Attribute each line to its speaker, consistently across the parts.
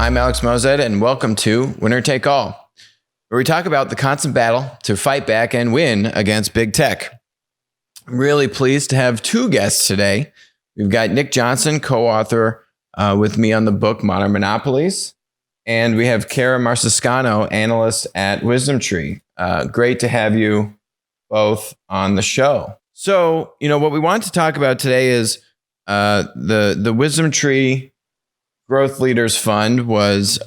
Speaker 1: I'm Alex Mozet, and welcome to Winner Take All, where we talk about the constant battle to fight back and win against big tech. I'm really pleased to have two guests today. We've got Nick Johnson, co-author with me on the book Modern Monopolies, and we have Kara Marciscano, analyst at WisdomTree. Great to have you both on the show. So, what we want to talk about today is the WisdomTree Growth Leaders Fund was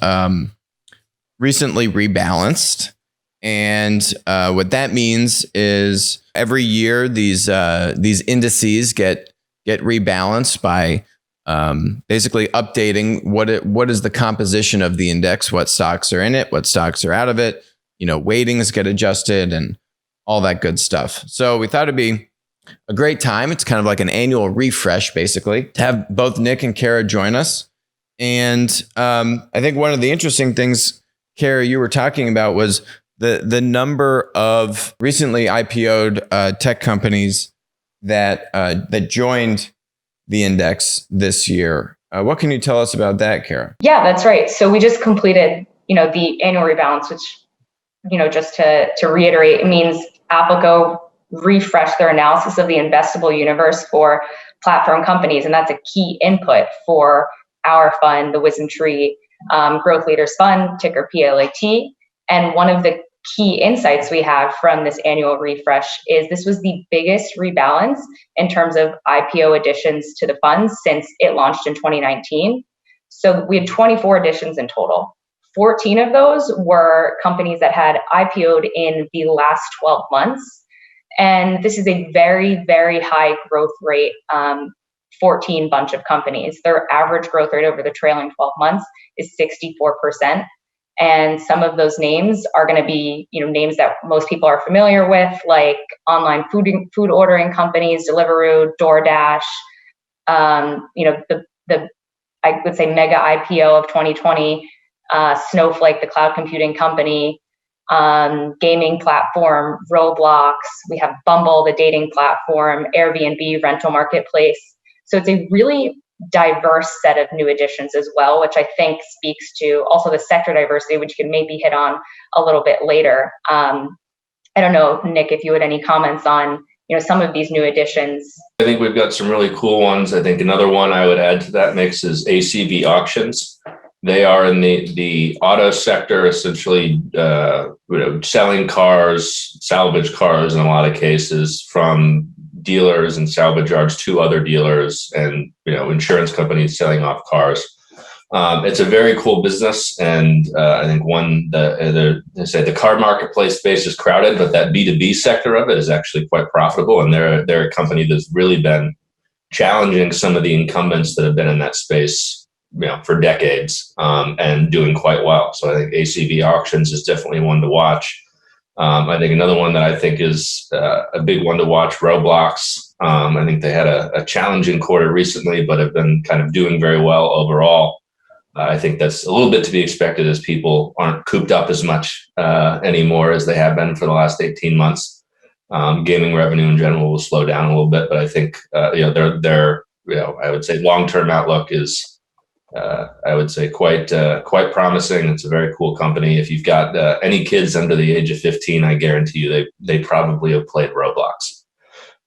Speaker 1: recently rebalanced. And what that means is every year these indices get rebalanced by basically updating what is the composition of the index, what stocks are in it, what stocks are out of it, weightings get adjusted and all that good stuff. So we thought it'd be a great time. It's kind of like an annual refresh, basically, to have both Nick and Kara join us. And I think one of the interesting things, Kara, you were talking about was the number of recently IPO'd tech companies that joined the index this year. What can you tell us about that, Kara?
Speaker 2: Yeah, that's right. So we just completed, the annual rebalance, which, just to reiterate, it means Applico refreshed their analysis of the investable universe for platform companies. And that's a key input for our fund, the WisdomTree Growth Leaders Fund, ticker PLAT. And one of the key insights we have from this annual refresh is this was the biggest rebalance in terms of IPO additions to the fund since it launched in 2019. So we had 24 additions in total. 14 of those were companies that had IPO'd in the last 12 months. And this is a very, very high growth rate, 14 bunch of companies. Their average growth rate over the trailing 12 months is 64%. And some of those names are going to be, names that most people are familiar with, like online food ordering companies, Deliveroo, DoorDash, the I would say mega IPO of 2020, Snowflake, the cloud computing company, gaming platform, Roblox. We have Bumble, the dating platform, Airbnb, rental marketplace. So it's a really diverse set of new additions as well, which I think speaks to also the sector diversity, which you can maybe hit on a little bit later. I don't know, Nick, if you had any comments on, some of these new additions.
Speaker 3: I think we've got some really cool ones. I think another one I would add to that mix is ACV Auctions. They are in the auto sector, essentially, selling cars, salvage cars in a lot of cases from dealers and salvage yards to other dealers and, insurance companies selling off cars. It's a very cool business. And I think they say the car marketplace space is crowded, but that B2B sector of it is actually quite profitable. And they're a company that's really been challenging some of the incumbents that have been in that space for decades, and doing quite well. So I think ACV Auctions is definitely one to watch. I think another one that I think is a big one to watch, Roblox. I think they had a challenging quarter recently, but have been kind of doing very well overall. I think that's a little bit to be expected as people aren't cooped up as much anymore as they have been for the last 18 months. Gaming revenue in general will slow down a little bit, but I think their I would say long-term outlook is I would say quite promising. It's a very cool company. If you've got any kids under the age of 15, I guarantee you they probably have played Roblox.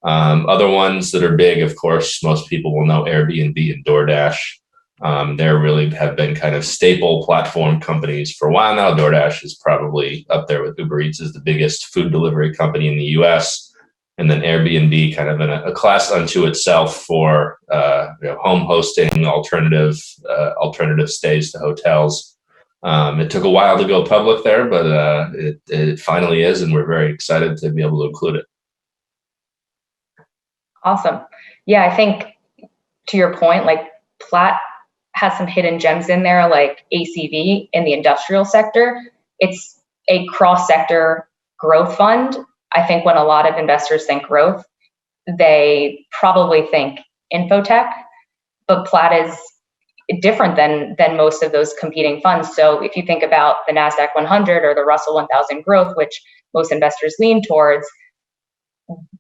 Speaker 3: Other ones that are big, of course, most people will know Airbnb and DoorDash. They really have been kind of staple platform companies for a while now. DoorDash is probably up there with Uber Eats as the biggest food delivery company in the US. And then Airbnb kind of in a class unto itself for home hosting, alternative stays to hotels. It took a while to go public there, but it finally is, and we're very excited to be able to include it.
Speaker 2: Awesome. Yeah, I think to your point, like PLAT has some hidden gems in there, like ACV in the industrial sector. It's a cross-sector growth fund. I think when a lot of investors think growth, they probably think infotech, but PLAT is different than most of those competing funds. So if you think about the NASDAQ 100 or the Russell 1000 growth, which most investors lean towards,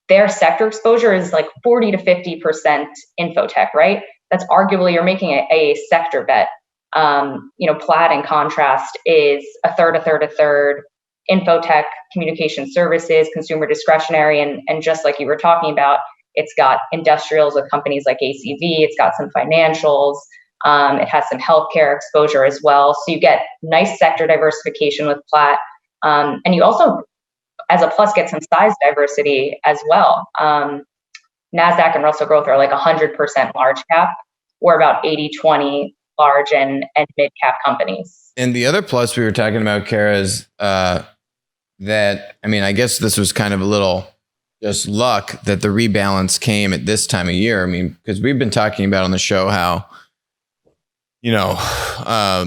Speaker 2: their sector exposure is like 40 to 50% infotech, right? That's arguably, you're making a sector bet. PLAT in contrast is a third, infotech, communication services, consumer discretionary, and just like you were talking about, it's got industrials with companies like ACV, it's got some financials, it has some healthcare exposure as well. So you get nice sector diversification with PLAT. And you also, as a plus, get some size diversity as well. NASDAQ and Russell Growth are like 100% large cap. We're about 80-20 large and mid cap companies.
Speaker 1: And the other plus we were talking about, Kara, is that, I mean, I guess this was kind of a little just luck that the rebalance came at this time of year. I mean, because we've been talking about on the show how,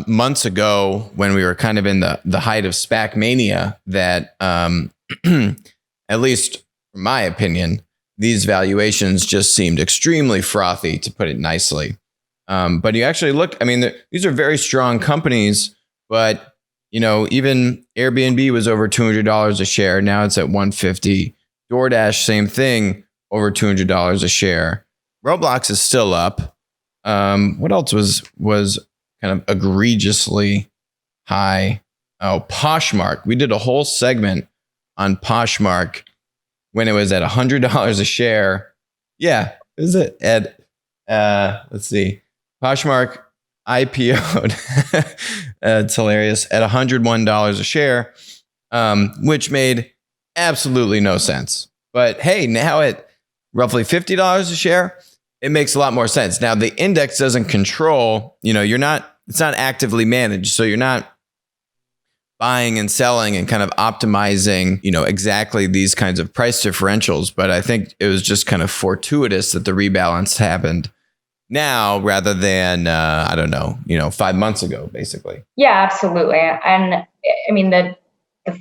Speaker 1: months ago when we were kind of in the height of SPAC mania, that at least from my opinion, these valuations just seemed extremely frothy, to put it nicely. But you actually look, I mean, these are very strong companies, but even Airbnb was over $200 a share. Now it's at $150. DoorDash, same thing, over $200 a share. Roblox is still up. What else was kind of egregiously high? Oh, Poshmark. We did a whole segment on Poshmark when it was at $100 a share. Yeah, is it at let's see. Poshmark IPO'd. It's hilarious, at $101 a share, which made absolutely no sense. But hey, now at roughly $50 a share, it makes a lot more sense. Now the index doesn't control, it's not actively managed. So you're not buying and selling and kind of optimizing, exactly these kinds of price differentials. But I think it was just kind of fortuitous that the rebalance happened now rather than, 5 months ago, basically.
Speaker 2: Yeah, absolutely. And I mean, the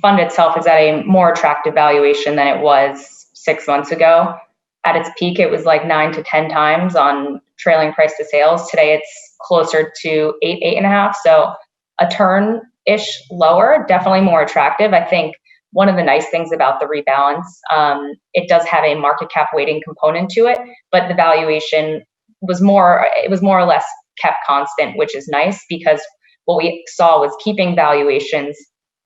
Speaker 2: fund itself is at a more attractive valuation than it was 6 months ago. At its peak, it was like 9 to 10 times on trailing price to sales. Today, it's closer to 8.5. So a turn-ish lower, definitely more attractive. I think one of the nice things about the rebalance, it does have a market cap weighting component to it, but the valuation was more or less kept constant, which is nice because what we saw was keeping valuations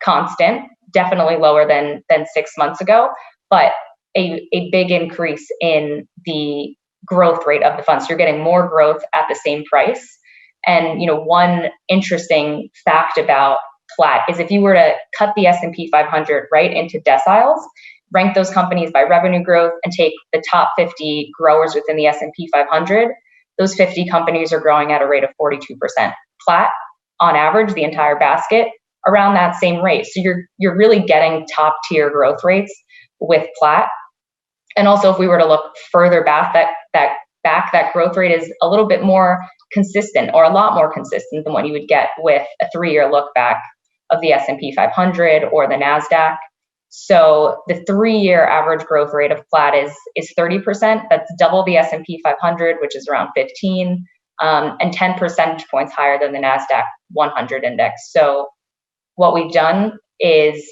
Speaker 2: constant, definitely lower than 6 months ago, but a big increase in the growth rate of the fund. So you're getting more growth at the same price. And one interesting fact about PLAT is if you were to cut the S&P 500 right into deciles, rank those companies by revenue growth, and take the top 50 growers within the S&P 500, those 50 companies are growing at a rate of 42%. PLAT, on average, the entire basket, around that same rate. So you're really getting top tier growth rates with PLAT. And also, if we were to look further back, that growth rate is a little bit more consistent, or a lot more consistent than what you would get with a 3-year look back of the S&P 500 or the NASDAQ. So the 3-year average growth rate of PLAT is 30%. That's double the S&P 500, which is around 15, and 10 percentage points higher than the NASDAQ 100 index. So what we've done is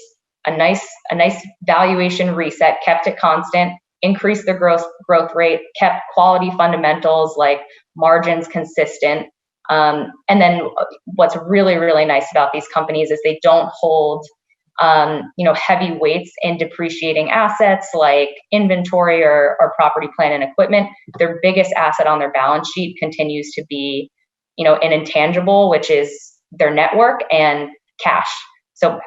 Speaker 2: a nice valuation reset, kept it constant, increased the growth rate, kept quality fundamentals like margins consistent. And then what's really, really nice about these companies is they don't hold heavy weights in depreciating assets like inventory or property, plant, and equipment. Their biggest asset on their balance sheet continues to be, an intangible, which is their network and cash. So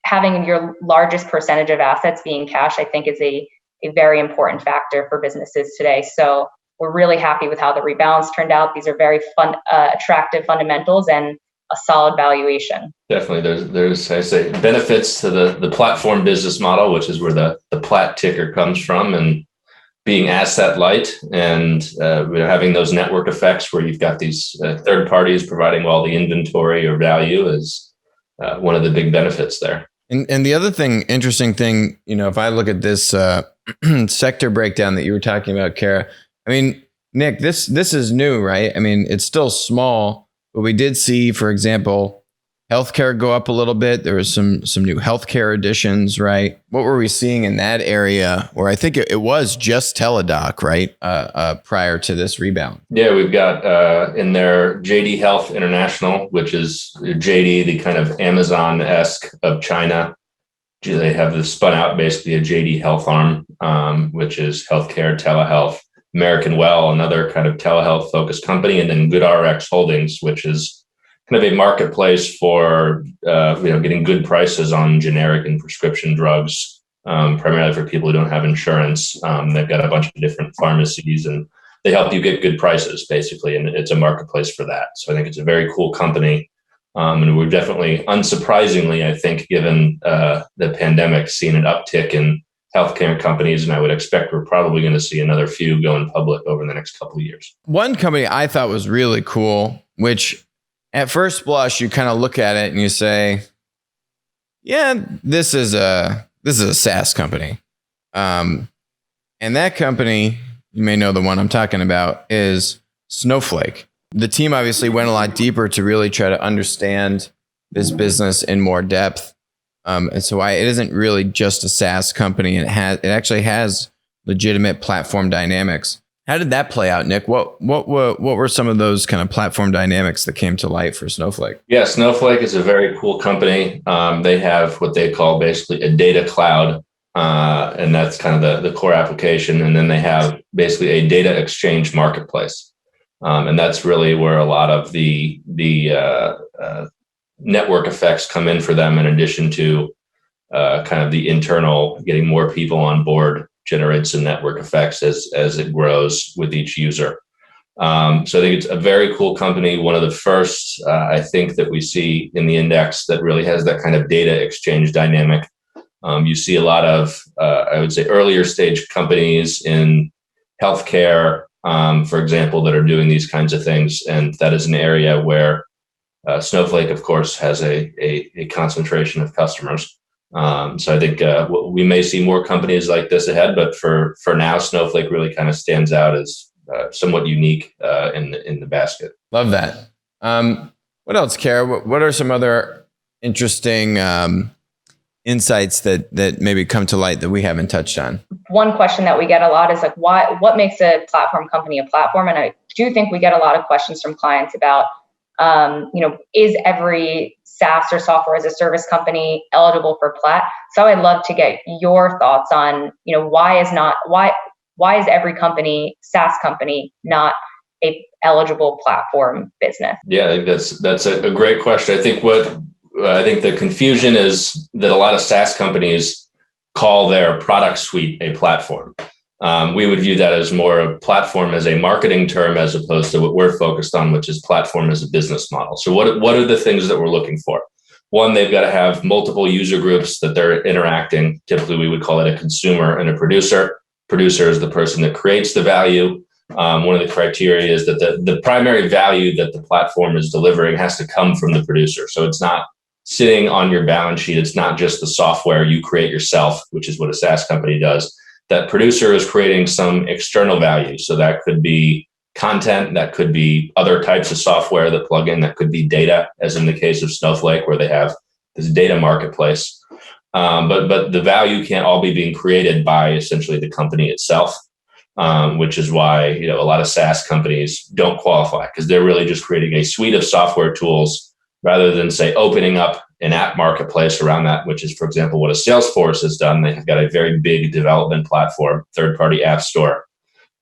Speaker 2: having your largest percentage of assets being cash, I think, is a very important factor for businesses today. So we're really happy with how the rebalance turned out. These are very attractive fundamentals and a solid valuation.
Speaker 3: Definitely. There's I say, benefits to the platform business model, which is where the PLAT ticker comes from, and being asset light and having those network effects where you've got these third parties providing all the inventory or value is one of the big benefits there.
Speaker 1: And the other interesting thing, if I look at this sector breakdown that you were talking about, Kara, I mean, Nick, this is new, right? I mean, it's still small, but we did see, for example, healthcare go up a little bit. There was some new healthcare additions, right? What were we seeing in that area? Or I think it was just Teladoc, right? Prior to this rebound.
Speaker 3: Yeah, we've got in there JD Health International, which is JD, the kind of Amazon-esque of China. They have this spun out basically a JD Health arm, which is healthcare, telehealth. American Well, another kind of telehealth focused company, and then GoodRx Holdings, which is kind of a marketplace for getting good prices on generic and prescription drugs, primarily for people who don't have insurance. They've got a bunch of different pharmacies, and they help you get good prices, basically, and it's a marketplace for that. So I think it's a very cool company, and we're definitely, unsurprisingly, I think, given the pandemic, seen an uptick in healthcare companies, and I would expect we're probably going to see another few going public over the next couple of years. One company
Speaker 1: I thought was really cool, which at first blush, you kind of look at it and you say, yeah, this is a SaaS company. And that company, you may know the one I'm talking about, is Snowflake. The team obviously went a lot deeper to really try to understand this business in more depth. And so it isn't really just a SaaS company. It actually has legitimate platform dynamics. How did that play out, Nick? What were some of those kind of platform dynamics that came to light for Snowflake?
Speaker 3: Yeah, Snowflake is a very cool company. They have what they call basically a data cloud, and that's kind of the core application. And then they have basically a data exchange marketplace, and that's really where a lot of the network effects come in for them, in addition to kind of the internal, getting more people on board generates some network effects as it grows with each user. So I think it's a very cool company. One of the first, I think, that we see in the index that really has that kind of data exchange dynamic. You see a lot of, I would say, earlier stage companies in healthcare, for example, that are doing these kinds of things. And that is an area where Snowflake, of course, has a concentration of customers. So I think we may see more companies like this ahead, but for now, Snowflake really kind of stands out as somewhat unique in the basket.
Speaker 1: Love that. What else, Kara? What are some other interesting insights that maybe come to light that we haven't touched on?
Speaker 2: One question that we get a lot is like, what makes a platform company a platform? And I do think we get a lot of questions from clients about, is every SaaS or software as a service company eligible for PLAT? So I'd love to get your thoughts on, why is every company, SaaS company, not a eligible platform business?
Speaker 3: Yeah, I think that's a great question. I think the confusion is that a lot of SaaS companies call their product suite a platform. We would view that as more a platform as a marketing term, as opposed to what we're focused on, which is platform as a business model. So what are the things that we're looking for? One, they've got to have multiple user groups that they're interacting. Typically, we would call it a consumer and a producer. Producer is the person that creates the value. One of the criteria is that the primary value that the platform is delivering has to come from the producer. So it's not sitting on your balance sheet. It's not just the software you create yourself, which is what a SaaS company does. That producer is creating some external value. So that could be content, that could be other types of software that plug in, that could be data, as in the case of Snowflake, where they have this data marketplace. But the value can't all be being created by essentially the company itself, which is why a lot of SaaS companies don't qualify, because they're really just creating a suite of software tools rather than, say, opening up an app marketplace around that, which is, for example, what a Salesforce has done. They've got a very big development platform, third-party app store.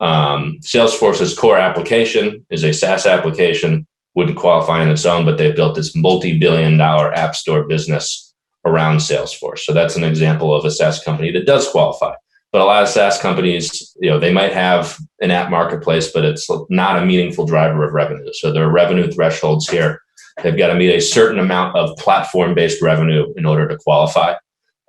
Speaker 3: Salesforce's core application is a SaaS application, wouldn't qualify on its own, but they've built this multi-billion-dollar app store business around Salesforce. So that's an example of a SaaS company that does qualify. But a lot of SaaS companies, they might have an app marketplace, but it's not a meaningful driver of revenue. So there are revenue thresholds here. They've got to meet a certain amount of platform-based revenue in order to qualify.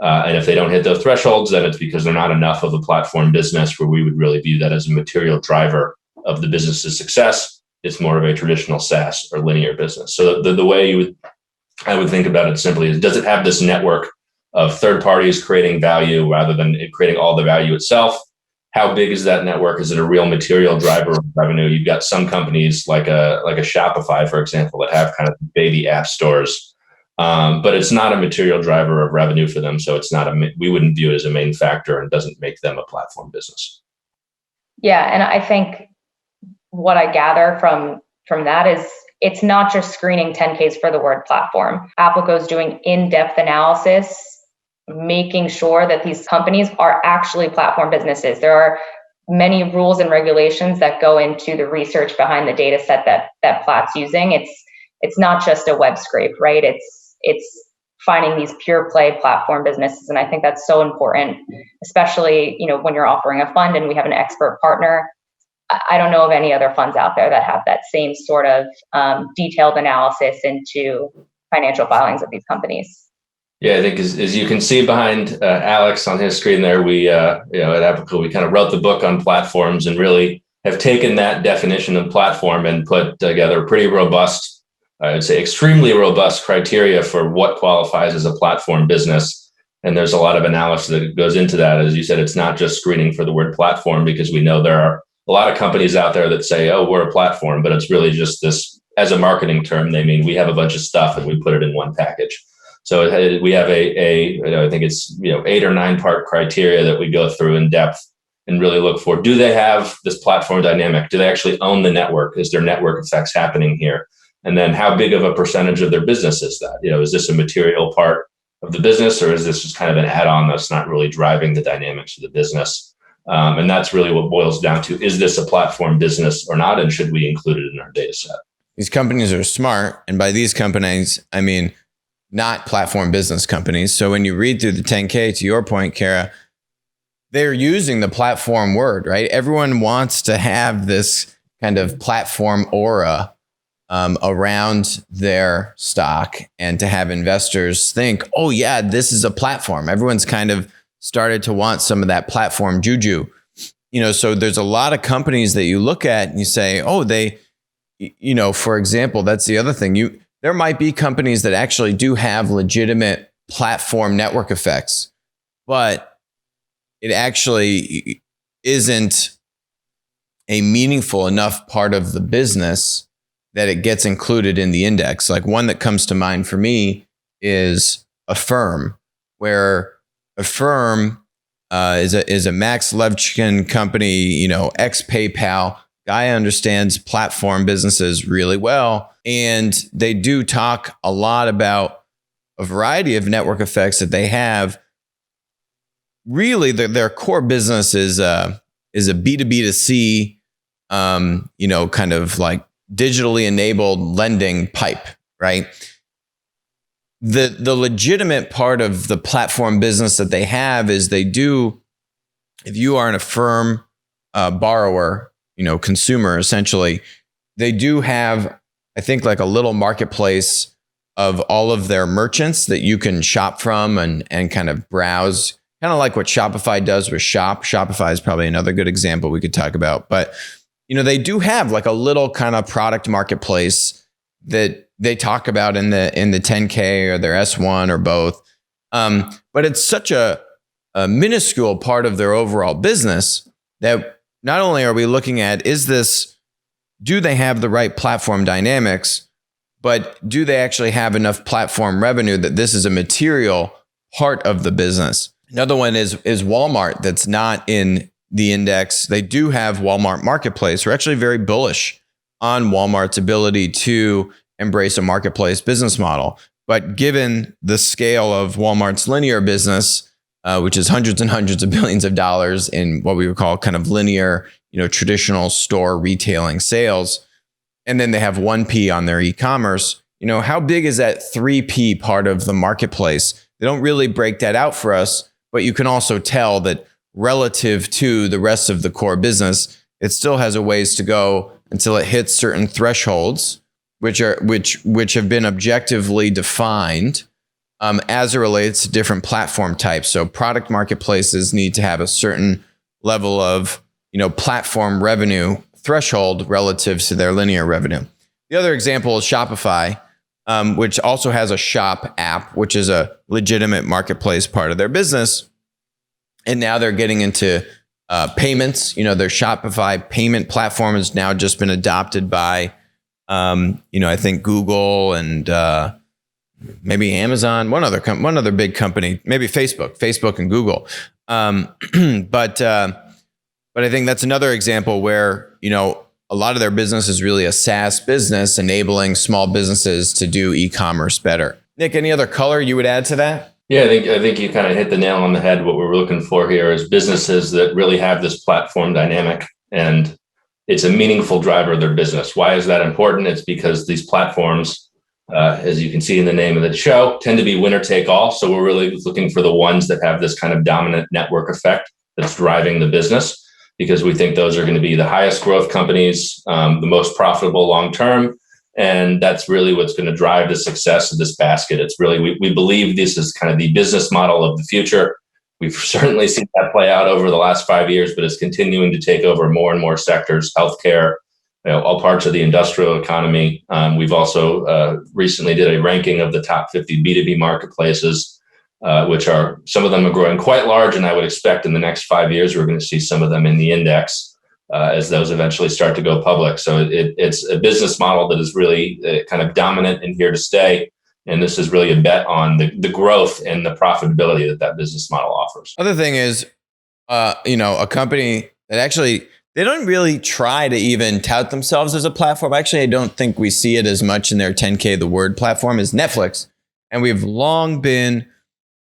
Speaker 3: And if they don't hit those thresholds, then it's because they're not enough of a platform business where we would really view that as a material driver of the business's success. It's more of a traditional SaaS or linear business. So the way I would think about it simply is, does it have this network of third parties creating value rather than it creating all the value itself? How big is that network? Is it a real material driver of revenue? You've got some companies like a Shopify, for example, that have kind of baby app stores But it's not a material driver of revenue for them. So it's not we wouldn't view it as a main factor, and doesn't make them a platform business.
Speaker 2: Yeah. And I think what I gather from that is it's not just screening 10Ks for the word platform. Applico is doing in-depth analysis, making sure that these companies are actually platform businesses. There are many rules and regulations that go into the research behind the data set that PLAT's using. It's not just a web scrape, right? It's finding these pure play platform businesses. And I think that's so important, especially, when you're offering a fund and we have an expert partner. I don't know of any other funds out there that have that same sort of detailed analysis into financial filings of these companies.
Speaker 3: Yeah, I think as you can see behind Alex on his screen there, we at Applico, we kind of wrote the book on platforms and really have taken that definition of platform and put together pretty robust, I would say extremely robust criteria for what qualifies as a platform business. And there's a lot of analysis that goes into that. As you said, it's not just screening for the word platform, because we know there are a lot of companies out there that say, oh, we're a platform, but it's really just this, as a marketing term, they mean we have a bunch of stuff and we put it in one package. So we have I think it's 8 or 9 part criteria that we go through in depth and really look for. Do they have this platform dynamic? Do they actually own the network? Is there network effects happening here? And then how big of a percentage of their business is that? Is this a material part of the business, or is this just kind of an add-on that's not really driving the dynamics of the business? And that's really what boils down to. Is this a platform business or not? And should we include it in our data set?
Speaker 1: These companies are smart. And by these companies, I mean, not platform business companies. So when you read through the 10K, to your point, Kara, they're using the platform word, right? Everyone wants to have this kind of platform aura around their stock, and to have investors think, oh yeah, this is a platform. Everyone's kind of started to want some of that platform juju. So there's a lot of companies that you look at and you say, oh, they, for example, that's the other thing. There might be companies that actually do have legitimate platform network effects, but it actually isn't a meaningful enough part of the business that it gets included in the index. Like one that comes to mind for me is Affirm, where Affirm is a Max Levchin company, ex PayPal. Guy understands platform businesses really well. And they do talk a lot about a variety of network effects that they have. Really, their core business is a B2B2C, kind of like digitally enabled lending pipe, right? The legitimate part of the platform business that they have is they do, if you are an Affirm borrower, consumer, essentially, they do have, I think, like a little marketplace of all of their merchants that you can shop from and kind of browse, kind of like what Shopify does with Shop. Shopify is probably another good example we could talk about. But, they do have like a little kind of product marketplace that they talk about in the 10K or their S1 or both. But it's such a minuscule part of their overall business that not only are we looking at, do they have the right platform dynamics, but do they actually have enough platform revenue that this is a material part of the business? Another one is Walmart, that's not in the index. They do have Walmart Marketplace. We're actually very bullish on Walmart's ability to embrace a marketplace business model. But given the scale of Walmart's linear business, which is hundreds and hundreds of billions of dollars in what we would call kind of linear, traditional store retailing sales, and then they have 1P on their e-commerce, how big is that 3P part of the marketplace? They don't really break that out for us, but you can also tell that relative to the rest of the core business, it still has a ways to go until it hits certain thresholds, which have been objectively defined as it relates to different platform types. So product marketplaces need to have a certain level of platform revenue threshold relative to their linear revenue. The other example is Shopify, which also has a shop app, which is a legitimate marketplace part of their business. And now they're getting into payments. Their Shopify payment platform has now just been adopted by, I think Google and maybe Amazon, one other big company, maybe Facebook and Google. But I think that's another example where, a lot of their business is really a SaaS business, enabling small businesses to do e-commerce better. Nick, any other color you would add to that?
Speaker 3: Yeah, I think you kind of hit the nail on the head. What we're looking for here is businesses that really have this platform dynamic, and it's a meaningful driver of their business. Why is that important? It's because these platforms, as you can see in the name of the show, tend to be winner take all. So we're really looking for the ones that have this kind of dominant network effect that's driving the business, because we think those are going to be the highest growth companies, the most profitable long term. And that's really what's going to drive the success of this basket. It's really, we believe this is kind of the business model of the future. We've certainly seen that play out over the last 5 years, but it's continuing to take over more and more sectors, healthcare, all parts of the industrial economy. We've also recently did a ranking of the top 50 B2B marketplaces, which are, some of them are growing quite large. And I would expect in the next 5 years, we're going to see some of them in the index as those eventually start to go public. So it's a business model that is really kind of dominant and here to stay. And this is really a bet on the growth and the profitability that business model offers.
Speaker 1: Other thing is, a company that actually, they don't really try to even tout themselves as a platform. Actually, I don't think we see it as much in their 10K the word platform is Netflix. And we've long been,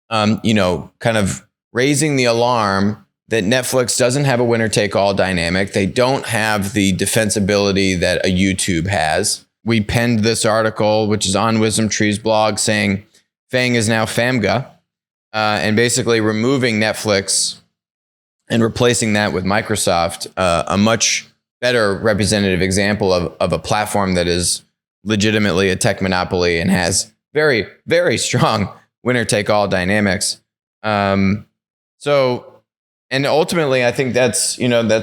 Speaker 1: kind of raising the alarm that Netflix doesn't have a winner take all dynamic. They don't have the defensibility that a YouTube has. We penned this article, which is on WisdomTree's blog, saying FANG is now FAMGA, and basically removing Netflix and replacing that with Microsoft, a much better representative example of a platform that is legitimately a tech monopoly and has very, very strong winner take all dynamics. And ultimately, I think that's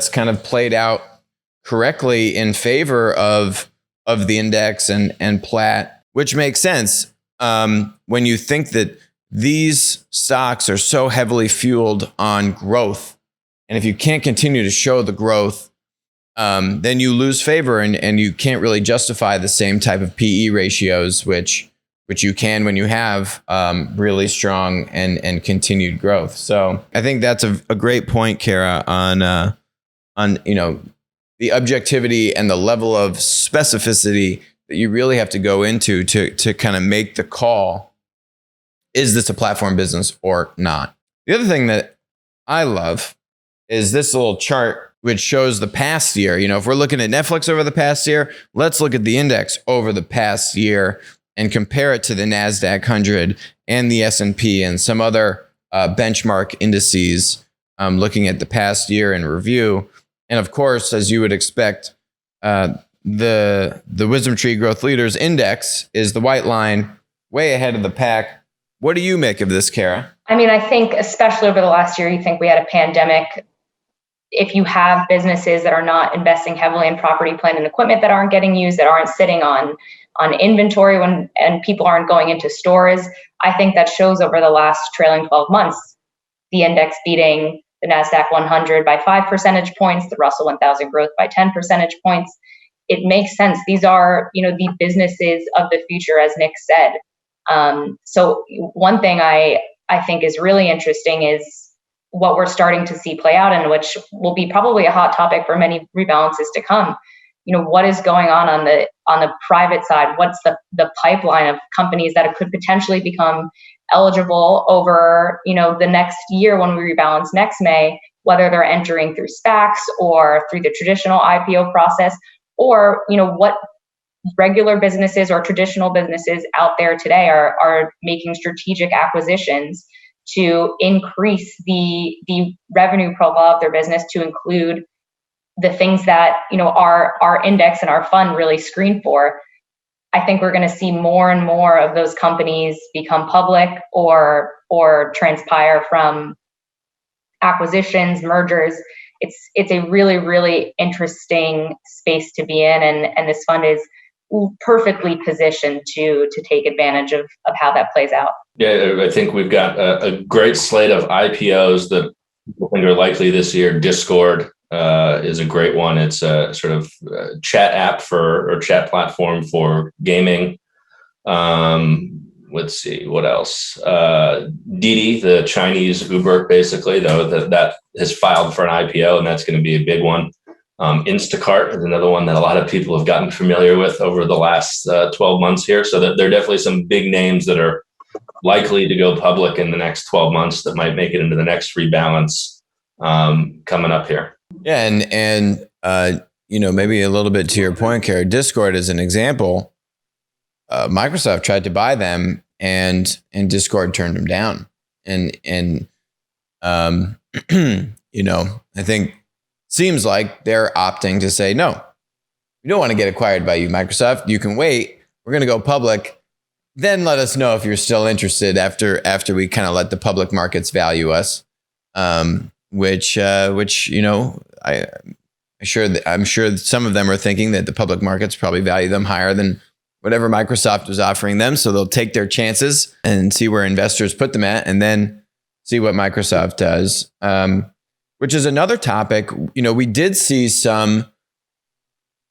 Speaker 1: kind of played out correctly in favor of the index and PLAT, which makes sense when you think that these stocks are so heavily fueled on growth. And if you can't continue to show the growth, then you lose favor and you can't really justify the same type of PE ratios, which you can when you have really strong and continued growth. So I think that's a great point, Kara, on the objectivity and the level of specificity that you really have to go into to kind of make the call. Is this a platform business or not? The other thing that I love is this little chart, which shows the past year. If we're looking at Netflix over the past year, let's look at the index over the past year and compare it to the NASDAQ 100 and the S&P and some other benchmark indices, looking at the past year in review. And of course, as you would expect, the WisdomTree Growth Leaders Index is the white line, way ahead of the pack. What do you make of this, Kara?
Speaker 2: I mean, I think especially over the last year, you think we had a pandemic. If you have businesses that are not investing heavily in property, plant, and equipment that aren't getting used, that aren't sitting on inventory and people aren't going into stores, I think that shows over the last trailing 12 months, the index beating the NASDAQ 100 by 5 percentage points, the Russell 1000 growth by 10 percentage points. It makes sense. These are, the businesses of the future, as Nick said. So one thing I think is really interesting is what we're starting to see play out, and which will be probably a hot topic for many rebalances to come. What is going on the private side? What's the pipeline of companies that could potentially become eligible over, the next year when we rebalance next May, whether they're entering through SPACs or through the traditional IPO process, or, what regular businesses or traditional businesses out there today are making strategic acquisitions to increase the revenue profile of their business to include the things that our index and our fund really screen for. I think we're going to see more and more of those companies become public or transpire from acquisitions, mergers. It's a really, really interesting space to be in, and this fund is perfectly positioned to take advantage of how that plays out.
Speaker 3: Yeah, I think we've got a great slate of IPOs that I think are likely this year. Discord is a great one. It's a sort of chat app or chat platform for gaming. let's see, what else? Didi, the Chinese Uber, basically, though, that has filed for an IPO, and that's going to be a big one. Instacart is another one that a lot of people have gotten familiar with over the last 12 months here. So that there are definitely some big names that are likely to go public in the next 12 months that might make it into the next rebalance coming up here.
Speaker 1: Yeah, and maybe a little bit to your point, Kara, Discord is an example. Microsoft tried to buy them, and Discord turned them down. And I think seems like they're opting to say, no, we don't want to get acquired by you, Microsoft. You can wait. We're going to go public. Then let us know if you're still interested after we kind of let the public markets value us. Which I'm sure some of them are thinking that the public markets probably value them higher than whatever Microsoft was offering them. So they'll take their chances and see where investors put them at, and then see what Microsoft does. Which is another topic. We did see some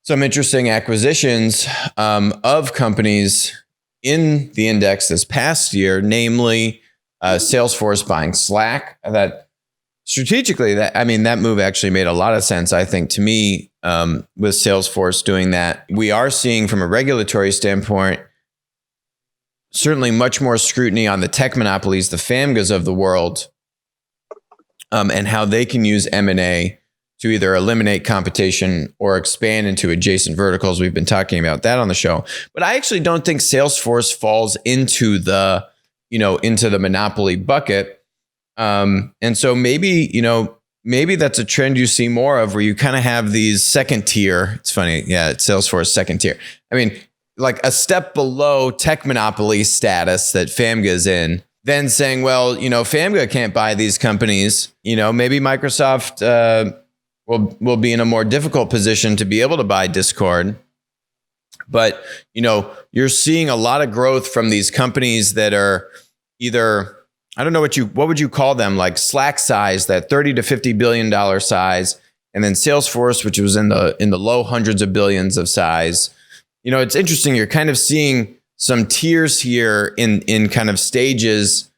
Speaker 1: interesting acquisitions of companies in the index this past year, namely Salesforce buying Slack. That strategically, that move actually made a lot of sense, I think, to me, with Salesforce doing that. We are seeing, from a regulatory standpoint, certainly much more scrutiny on the tech monopolies, the FAMGAs of the world, and how they can use M&A to either eliminate competition or expand into adjacent verticals. We've been talking about that on the show. But I actually don't think Salesforce falls into the monopoly bucket. And so maybe that's a trend you see more of, where you kind of have these second tier. It's funny. Yeah, it's Salesforce second tier. I mean, like a step below tech monopoly status that FAMGA is in, then saying, well, FAMGA can't buy these companies. Maybe Microsoft will be in a more difficult position to be able to buy Discord. But, you're seeing a lot of growth from these companies that are either, I don't know what would you call them, like Slack size, that $30 to $50 billion size, and then Salesforce, which was in the low hundreds of billions of size. It's interesting. You're kind of seeing some tiers here in kind of stages,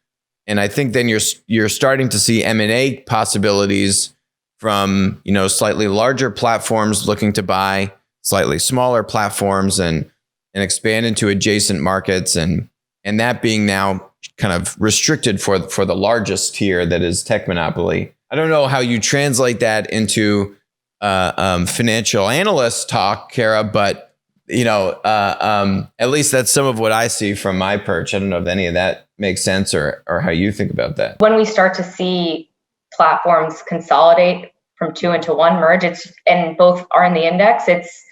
Speaker 1: and I think then you're starting to see M&A possibilities from slightly larger platforms looking to buy slightly smaller platforms and expand into adjacent markets, and that being now kind of restricted for the largest tier that is tech monopoly. I don't know how you translate that into financial analyst talk, Kara, but at least that's some of what I see from my perch. I don't know if any of that makes sense or how you think about that.
Speaker 2: When we start to see platforms consolidate from two into one, merge, and both are in the index, it's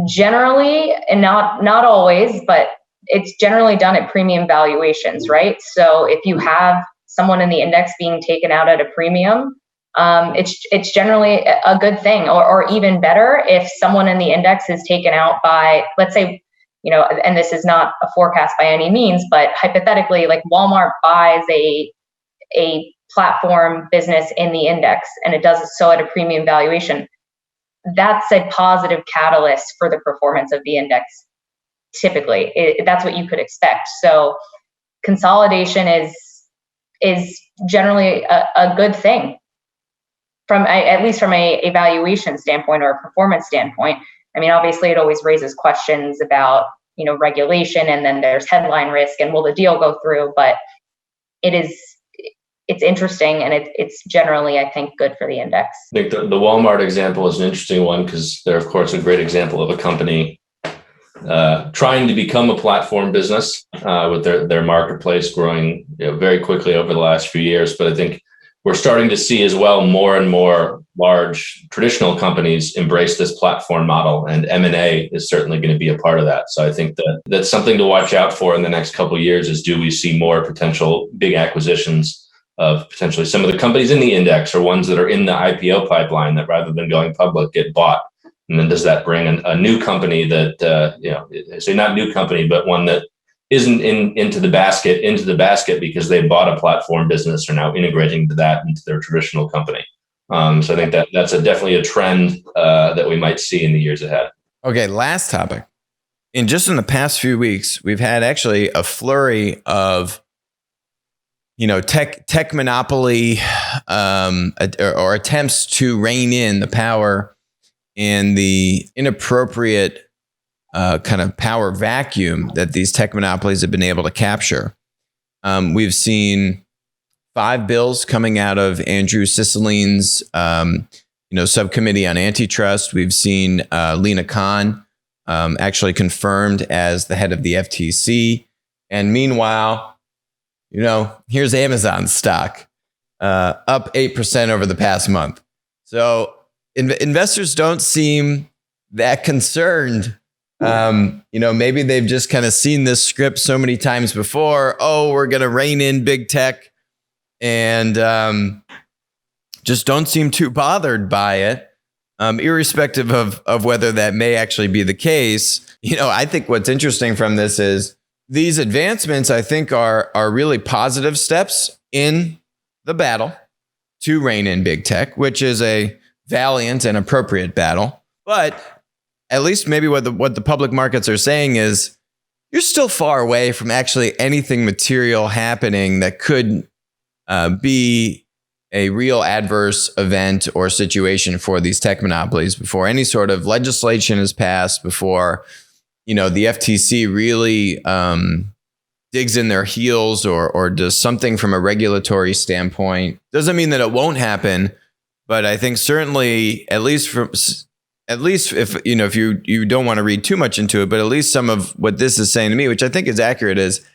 Speaker 2: generally, and not always, but it's generally done at premium valuations, right? So if you have someone in the index being taken out at a premium, it's generally a good thing, or even better if someone in the index is taken out by, let's say, and this is not a forecast by any means, but hypothetically, like Walmart buys a platform business in the index, and it does so at a premium valuation. That's a positive catalyst for the performance of the index. Typically, that's what you could expect. So consolidation is generally a good thing, at least from a valuation standpoint or a performance standpoint. I mean, obviously, it always raises questions about regulation, and then there's headline risk, and will the deal go through? But it's interesting, and it's generally, I think, good for the index.
Speaker 3: I think the Walmart example is an interesting one, because they're, of course, a great example of a company trying to become a platform business with their marketplace growing very quickly over the last few years. But I think we're starting to see as well more and more large traditional companies embrace this platform model, and M&A is certainly going to be a part of that. So I think that's something to watch out for in the next couple of years, is do we see more potential big acquisitions of potentially some of the companies in the index, or ones that are in the IPO pipeline that, rather than going public, get bought? And then does that bring a new company that, say not new company, but one that isn't into the basket because they bought a platform business, are now integrating that into their traditional company. So I think that's definitely a trend that we might see in the years ahead.
Speaker 1: Okay, last topic. in the past few weeks, we've had actually a flurry of, tech monopoly or attempts to rein in the power and the inappropriate kind of power vacuum that these tech monopolies have been able to capture. We've seen 5 bills coming out of Andrew Ciciline's, subcommittee on antitrust. We've seen Lena Khan actually confirmed as the head of the FTC. And meanwhile, here's Amazon stock up 8% over the past month. So investors don't seem that concerned. Maybe they've just kind of seen this script so many times before. Oh, we're going to rein in big tech, and just don't seem too bothered by it, irrespective of whether that may actually be the case. I think what's interesting from this is these advancements, I think, are really positive steps in the battle to rein in big tech, which is a valiant and appropriate battle. But at least maybe what the public markets are saying is you're still far away from actually anything material happening that could be a real adverse event or situation for these tech monopolies before any sort of legislation is passed, before the FTC really digs in their heels or does something from a regulatory standpoint. Doesn't mean that it won't happen, but I think certainly, at least if you don't want to read too much into it, but at least some of what this is saying to me, which I think is accurate, is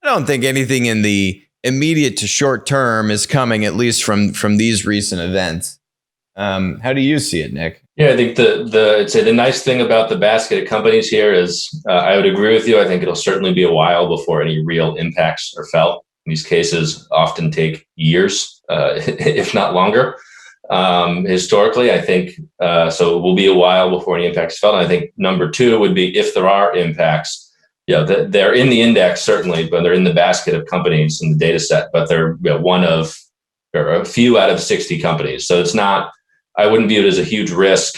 Speaker 1: I don't think anything in the immediate to short term is coming, at least from these recent events. How do you see it, Nick?
Speaker 3: Yeah, I think I'd say the nice thing about the basket of companies here is I would agree with you. I think it'll certainly be a while before any real impacts are felt. These cases often take years, if not longer. Historically, I think so. It will be a while before any impacts felt. And I think number 2 would be if there are impacts. They're in the index certainly, but they're in the basket of companies in the data set. But they're one of or a few out of 60 companies. So it's not. I wouldn't view it as a huge risk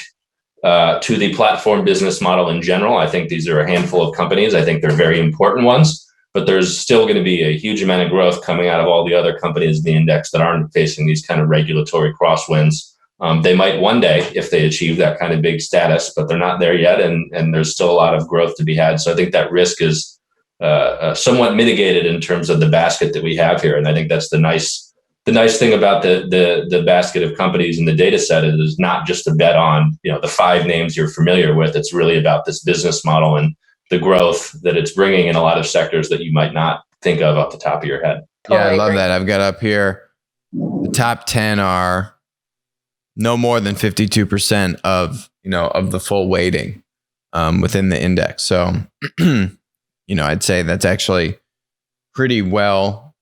Speaker 3: to the platform business model in general. I think these are a handful of companies. I think they're very important ones, but there's still going to be a huge amount of growth coming out of all the other companies in the index that aren't facing these kind of regulatory crosswinds. They might one day if they achieve that kind of big status, but they're not there yet, and there's still a lot of growth to be had. So I think that risk is somewhat mitigated in terms of the basket that we have here, and I think that's the nice thing about the basket of companies in the data set is not just a bet on the 5 names you're familiar with. It's really about this business model and the growth that it's bringing in a lot of sectors that you might not think of off the top of your head.
Speaker 1: Yeah, I love that. I've got up here the top 10 are no more than 52% of the full weighting within the index. So I'd say that's actually pretty well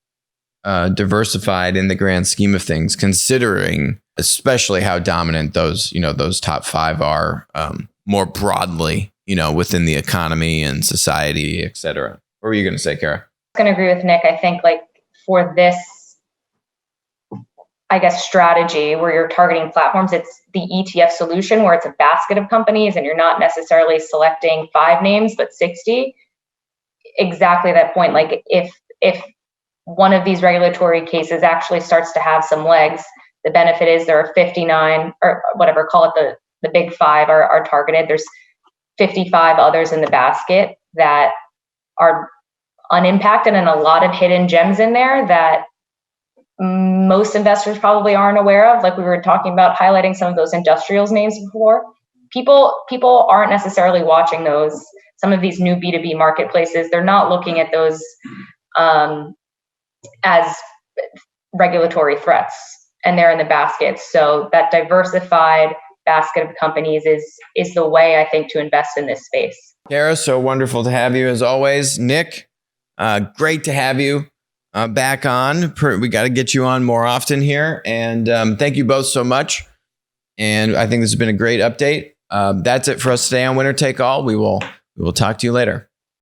Speaker 1: diversified in the grand scheme of things, considering especially how dominant those top 5 are more broadly, within the economy and society, et cetera. What were you going to say, Kara?
Speaker 2: I was going to agree with Nick. I think for this, strategy where you're targeting platforms, it's the ETF solution where it's a basket of companies and you're not necessarily selecting 5 names, but 60. Exactly that point. If one of these regulatory cases actually starts to have some legs, the benefit is there are 59 or whatever, call it the big 5 are targeted. There's 55 others in the basket that are unimpacted and a lot of hidden gems in there that most investors probably aren't aware of. Like we were talking about highlighting some of those industrials names before. People aren't necessarily watching those. Some of these new B2B marketplaces, they're not looking at those as regulatory threats, and they're in the basket. So that diversified basket of companies is the way I think to invest in this space.
Speaker 1: Kara, so wonderful to have you as always. Nick, great to have you back on. We got to get you on more often here. And thank you both so much. And I think this has been a great update. That's it for us today on Winner Take All. We will talk to you later.